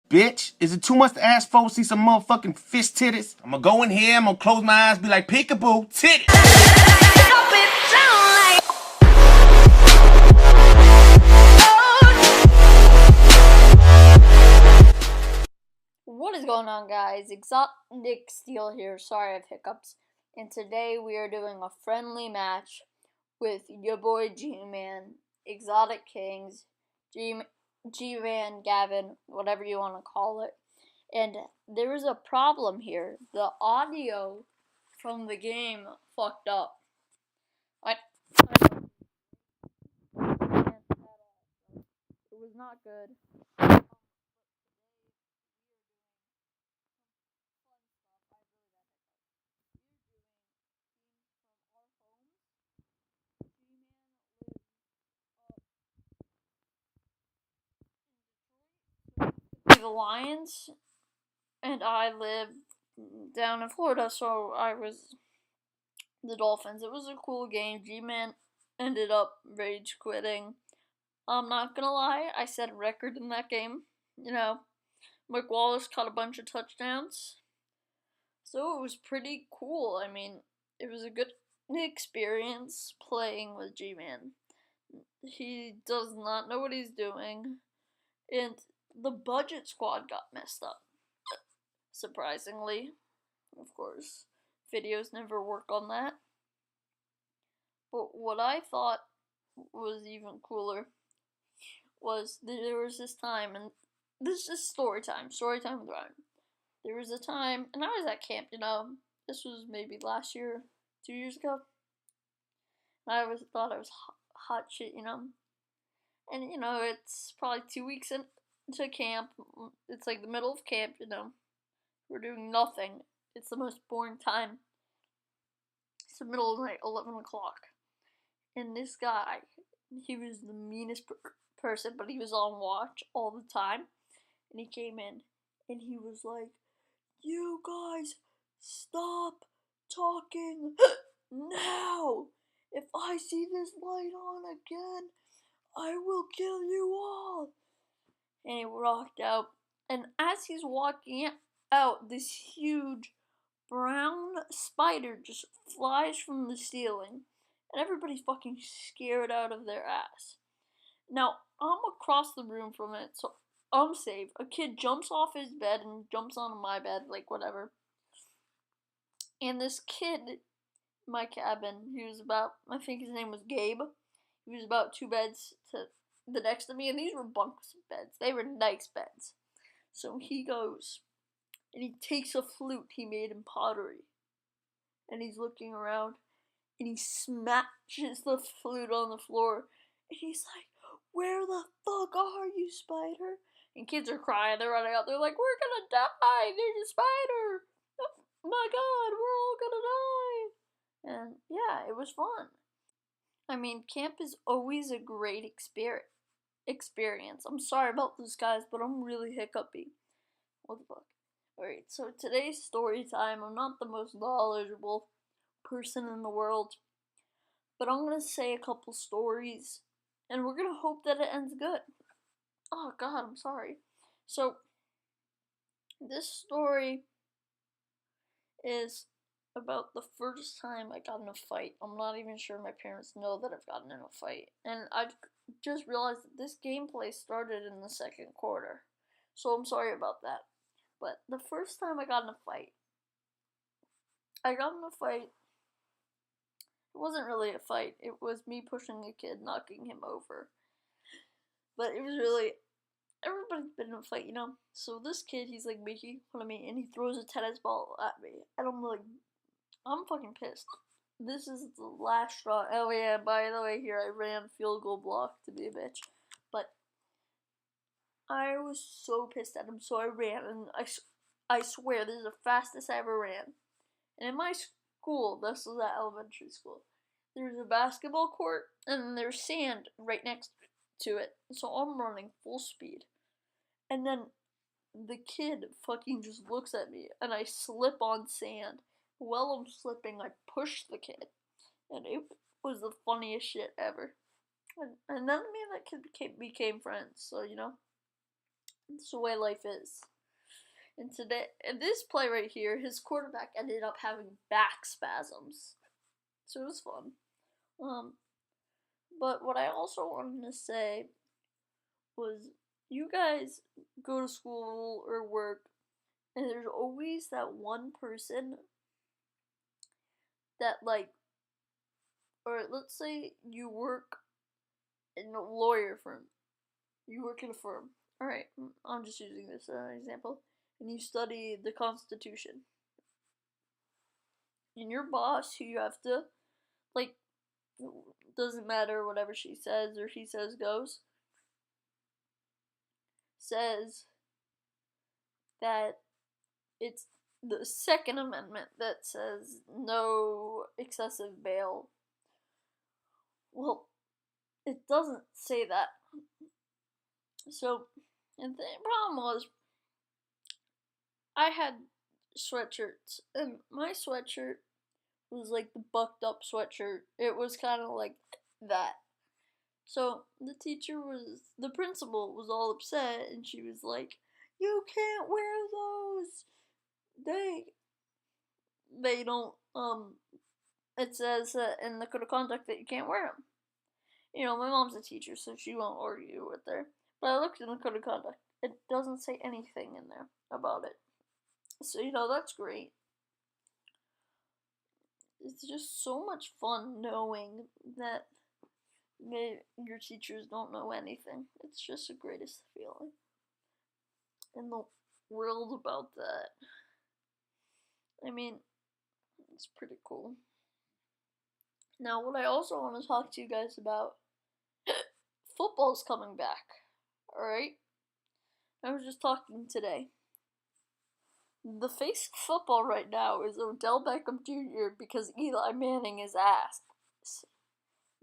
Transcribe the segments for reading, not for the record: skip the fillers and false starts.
bitch. Is it too much to ask for? See some motherfucking fish titties? I'm gonna go in here, I'm gonna close my eyes, be like, peekaboo, titties. What is going on, guys? Exotic Steel here. Sorry I have hiccups. And today we are doing a friendly match with your boy G-Man, Exotic Kings, G-Man, Gavin, whatever you want to call it. And there is a problem here. The audio from the game fucked up. It was not good. The Lions, and I live down in Florida, so I was the Dolphins. It was a cool game. G-Man ended up rage quitting. I'm not gonna lie, I set a record in that game. You know, Mike Wallace caught a bunch of touchdowns, so it was pretty cool. I mean, it was a good experience playing with G-Man. He does not know what he's doing, and the budget squad got messed up. Surprisingly, of course, videos never work on that. But what I thought was even cooler was there was this time, and this is story time with Ryan. There was a time, and I was at camp, this was maybe last year, 2 years ago, and I thought I was hot shit, and it's probably 2 weeks into camp, it's like the middle of camp, we're doing nothing, it's the most boring time, it's the middle of the night, 11 o'clock, and this guy, he was the meanest person, but he was on watch all the time, and he came in, and he was like, "You guys, stop talking now! If I see this light on again, I will kill you all!" And he walked out, and as he's walking out, this huge brown spider just flies from the ceiling, and everybody's fucking scared out of their ass. Now, I'm across the room from it, so I'm safe. A kid jumps off his bed and jumps onto my bed, like whatever. And this kid in my cabin, he was about, I think his name was Gabe. He was about 2 beds to the next to me, and these were bunk beds. They were nice beds. So he goes, and he takes a flute he made in pottery, and he's looking around, and he smashes the flute on the floor, and he's like, "Where the fuck are you, spider?" And kids are crying, they're running out, they're like, "We're gonna die, there's a spider! Oh my god, we're all gonna die!" And yeah, it was fun. I mean, camp is always a great experience. I'm sorry about this, guys, but I'm really hiccupy. What the fuck? Alright, so today's story time, I'm not the most knowledgeable person in the world, but I'm gonna say a couple stories, and we're gonna hope that it ends good. Oh god, I'm sorry. So, this story is about the first time I got in a fight. I'm not even sure my parents know that I've gotten in a fight. And I just realized that this gameplay started in the second quarter. So I'm sorry about that. But the first time I got in a fight, it wasn't really a fight. It was me pushing a kid, knocking him over. But it was really, everybody's been in a fight, So this kid, he's like making fun of me, and he throws a tennis ball at me. And I'm fucking pissed. This is the last straw. Oh yeah, by the way, here I ran field goal block to be a bitch. But I was so pissed at him, so I ran, and I swear this is the fastest I ever ran. And in my school, this was at elementary school, there's a basketball court, and there's sand right next to it. So I'm running full speed. And then the kid fucking just looks at me, and I slip on sand. While I'm slipping, I push the kid, and it was the funniest shit ever. And then me and that kid became friends, so It's the way life is. And today, in this play right here, his quarterback ended up having back spasms, so it was fun. But what I also wanted to say was, you guys go to school or work, and there's always that one person that, like, or let's say you work in a lawyer firm. You work in a firm. Alright, I'm just using this as an example. And you study the Constitution. And your boss, who you have to, like, doesn't matter whatever she says or he says goes, says that it's the Second Amendment that says no excessive bail. Well, it doesn't say that. So, and the problem was, I had sweatshirts, and my sweatshirt was like the bucked up sweatshirt. It was kind of like that. So the principal was all upset, and she was like, "You can't wear those. They don't, it says in the code of conduct that you can't wear them." You know, my mom's a teacher, so she won't argue with her. But I looked in the code of conduct. It doesn't say anything in there about it. So, you know, that's great. It's just so much fun knowing that your teachers don't know anything. It's just the greatest feeling in the world about that. I mean, it's pretty cool. Now, what I also want to talk to you guys about, football's coming back, alright? I was just talking today. The face of football right now is Odell Beckham Jr. because Eli Manning is ass.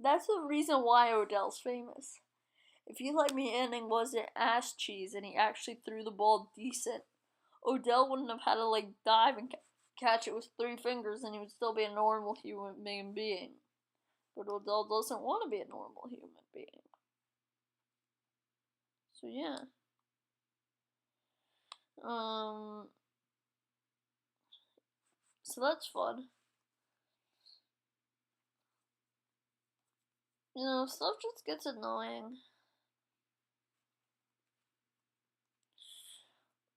That's the reason why Odell's famous. If Eli Manning wasn't ass cheese and he actually threw the ball decent, Odell wouldn't have had to, like, dive and catch it with 3 fingers, and he would still be a normal human being. But Odell doesn't want to be a normal human being. So yeah. So that's fun. You know, stuff just gets annoying.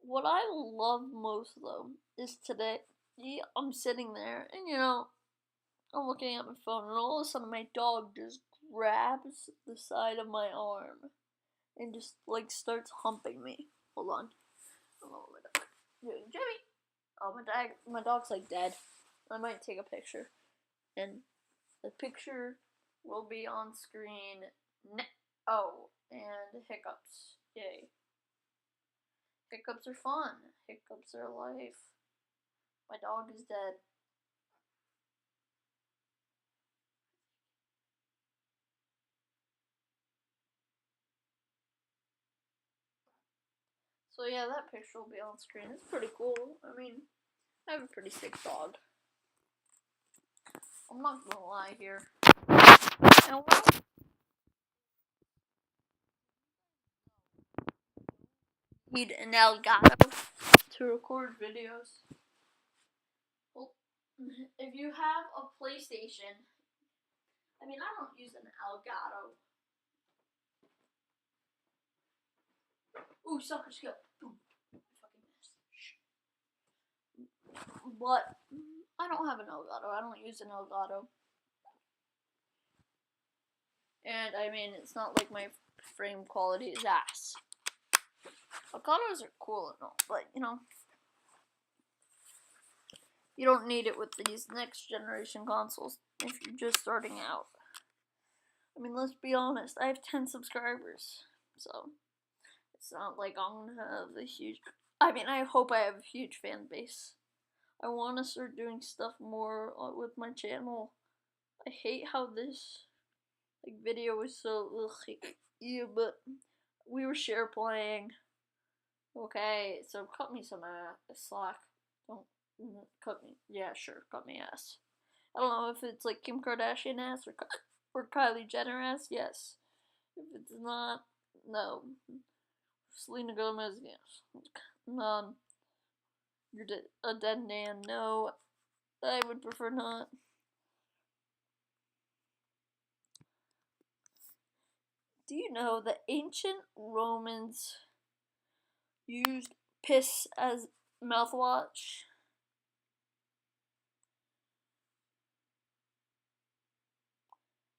What I love most, though, is today, I'm sitting there, and, you know, I'm looking at my phone, and all of a sudden my dog just grabs the side of my arm and just, like, starts humping me. Hold on. Oh, my dog. Jimmy! Oh, my dog's, like, dead. I might take a picture. And the picture will be on screen. Oh, and hiccups. Yay. Hiccups are fun. Hiccups are life. My dog is dead. So yeah, that picture will be on screen. It's pretty cool. I mean, I have a pretty sick dog. I'm not gonna lie here. And what? Need an Elgato to record videos. Well, if you have a PlayStation, I mean, I don't use an Elgato. Ooh, sucker skill. Boom. Fucking missed. But I don't have an Elgato. I don't use an Elgato. And I mean, it's not like my frame quality is ass. Elgatos are cool and all, but you know, you don't need it with these next generation consoles if you're just starting out. I mean, let's be honest, I have 10 subscribers, so it's not like I'm gonna have a huge. I mean, I hope I have a huge fan base. I want to start doing stuff more with my channel. I hate how this video is so but we were share playing. Okay, so cut me some slack. Don't cut me. Yeah, sure, cut me ass. I don't know if it's like Kim Kardashian ass or Kylie Jenner ass. Yes. If it's not, no. Selena Gomez, yes. You're a dead man. No, I would prefer not. Do you know that ancient Romans used piss as mouthwash?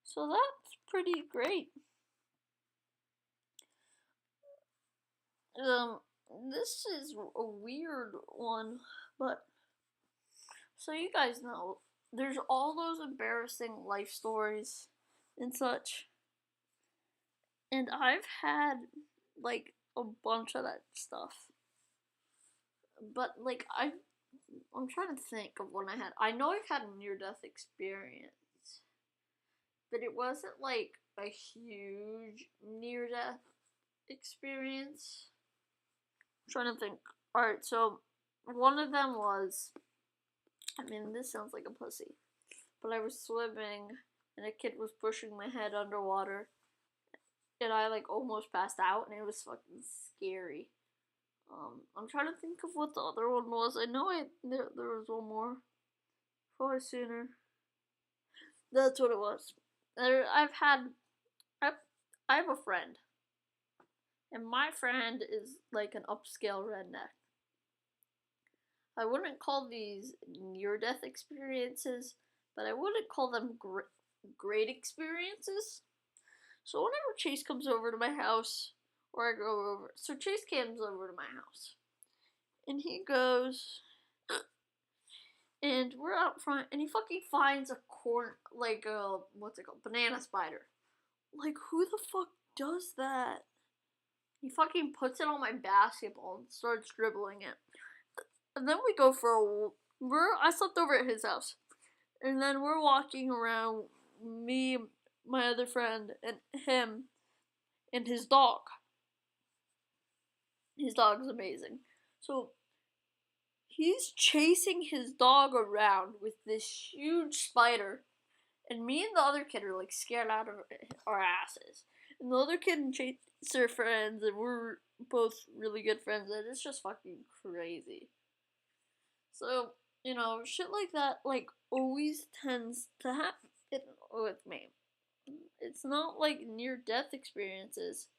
So that's pretty great. This is a weird one, but so you guys know, there's all those embarrassing life stories and such. And I've had like a bunch of that stuff. But like I'm trying to think of when I had. I know I've had a near death experience, but it wasn't like a huge near death experience. I'm trying to think. Alright, so one of them was, I mean, this sounds like a pussy, but I was swimming and a kid was pushing my head underwater and I like almost passed out and it was fucking scary. I'm trying to think of what the other one was. I know there was one more. Probably sooner. That's what it was. I have a friend, and my friend is like an upscale redneck. I wouldn't call these near-death experiences, but I wouldn't call them great experiences. So whenever Chase comes over to my house, or I go over, so Chase comes over to my house, and he goes, and we're out front, and he fucking finds a like a, what's it called, banana spider. Like, who the fuck does that? He fucking puts it on my basketball and starts dribbling it. And then we go for I slept over at his house. And then we're walking around, me, my other friend, and him, and his dog. His dog's amazing. So, he's chasing his dog around with this huge spider. And me and the other kid are like scared out of our asses. And the other kid and Chase are friends, and we're both really good friends, and it's just fucking crazy. So, you know, shit like that, like, always tends to happen with me. It's not like near death experiences,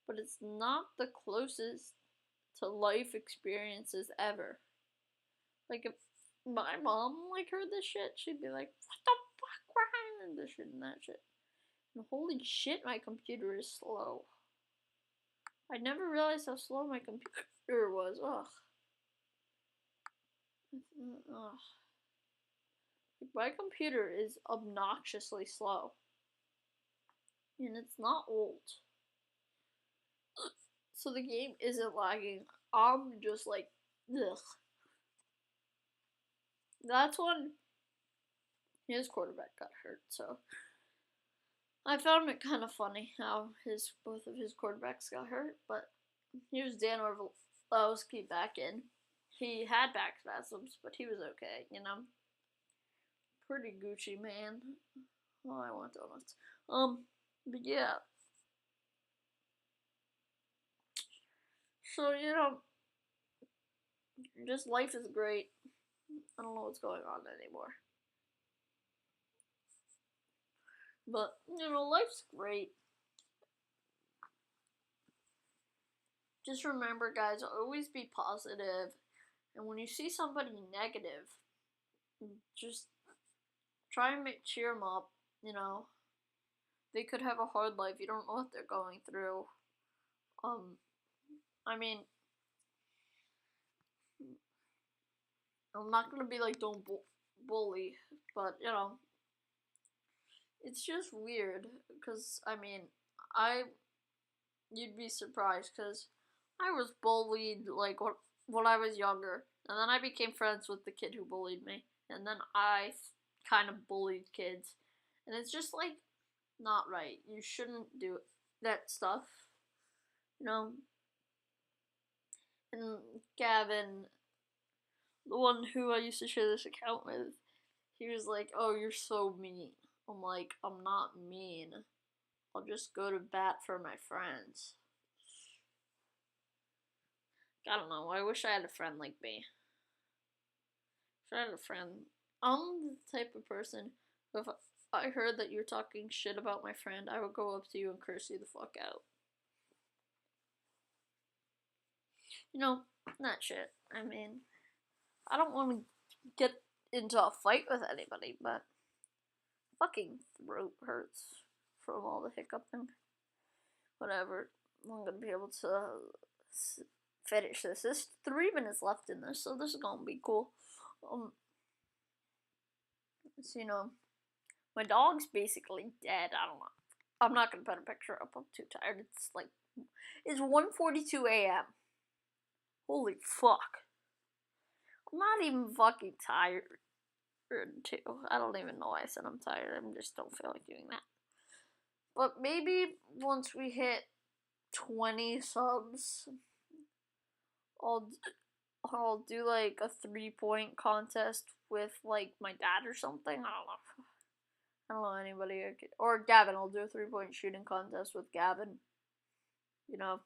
but it's not the closest to life experiences ever. Like, if my mom, like, heard this shit, she'd be like, what the fuck, and this shit and that shit. And holy shit, my computer is slow. I never realized how slow my computer was. Ugh. Ugh. My computer is obnoxiously slow. And it's not old. So the game isn't lagging. I'm just like, ugh. That's when his quarterback got hurt, so I found it kind of funny how both of his quarterbacks got hurt, but here's Dan Orlovsky back in. He had back spasms, but he was okay, you know. Pretty Gucci, man. Oh, I want donuts. But yeah. So, you know, just life is great. I don't know what's going on anymore. But, you know, life's great. Just remember, guys, always be positive. And when you see somebody negative, just try and cheer them up, you know. They could have a hard life. You don't know what they're going through. I mean, I'm not gonna be like, don't bully, but, you know, it's just weird, because, I mean, you'd be surprised, because I was bullied, like, when I was younger, and then I became friends with the kid who bullied me, and then I kind of bullied kids, and it's just, like, not right. You shouldn't do that stuff, you know. And Gavin, the one who I used to share this account with, he was like, oh, you're so mean. I'm like, I'm not mean. I'll just go to bat for my friends. I don't know. I wish I had a friend like me. If I had a friend, I'm the type of person, if I heard that you're talking shit about my friend, I would go up to you and curse you the fuck out. You know, not shit. I mean, I don't want to get into a fight with anybody, but fucking throat hurts from all the hiccuping. Whatever. I'm gonna be able to finish this. There's 3 minutes left in this, so this is gonna be cool. So, you know, my dog's basically dead. I don't know. I'm not gonna put a picture up. I'm too tired. It's 1:42 a.m. Holy fuck. I'm not even fucking tired. Too. I don't even know why I said I'm tired. I just don't feel like doing that. But maybe once we hit 20 subs, I'll do like a 3-point contest with like my dad or something. I don't know anybody. Or Gavin. I'll do a 3-point shooting contest with Gavin. You know,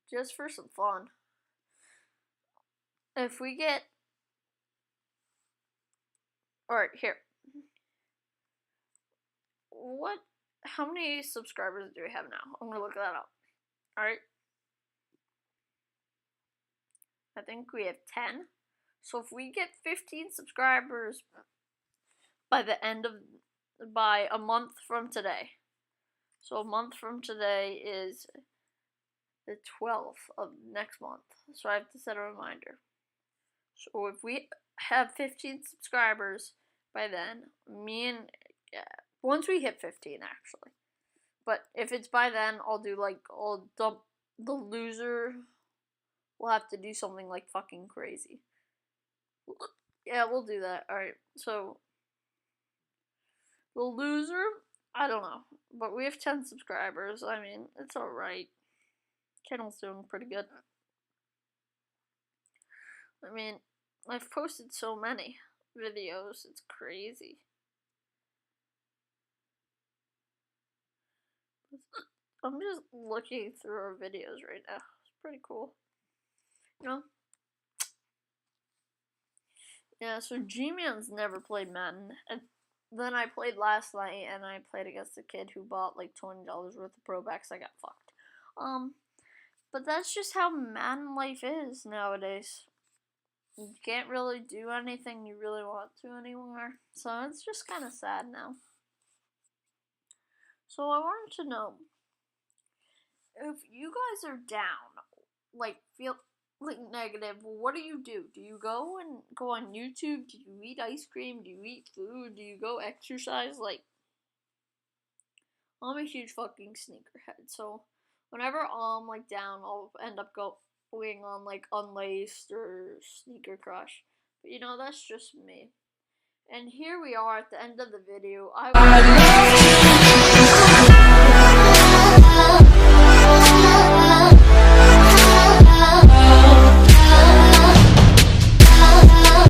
just for some fun. If we get, alright, here. How many subscribers do we have now? I'm gonna look that up. Alright. I think we have 10. So if we get 15 subscribers by a month from today. So a month from today is the 12th of next month. So I have to set a reminder. So if we have 15 subscribers by then, once we hit 15 actually. But if it's by then, I'll dump the loser. We'll have to do something like fucking crazy. Yeah, we'll do that. Alright, so the loser, I don't know. But we have 10 subscribers. I mean, it's alright. Channel's doing pretty good. I mean, I've posted so many videos, it's crazy. I'm just looking through our videos right now. It's pretty cool. You know? Yeah, so G-Man's never played Madden. And then I played last night, and I played against a kid who bought like $20 worth of Pro Packs. I got fucked. But that's just how Madden life is nowadays. You can't really do anything you really want to anymore. So it's just kind of sad now. So I wanted to know, if you guys are down, like feel like negative, what do? Do you go on YouTube? Do you eat ice cream? Do you eat food? Do you go exercise? Like, I'm a huge fucking sneakerhead, so whenever I'm like down, I'll end up going on like Unlaced or Sneaker Crush. But you know, that's just me. And here we are at the end of the video.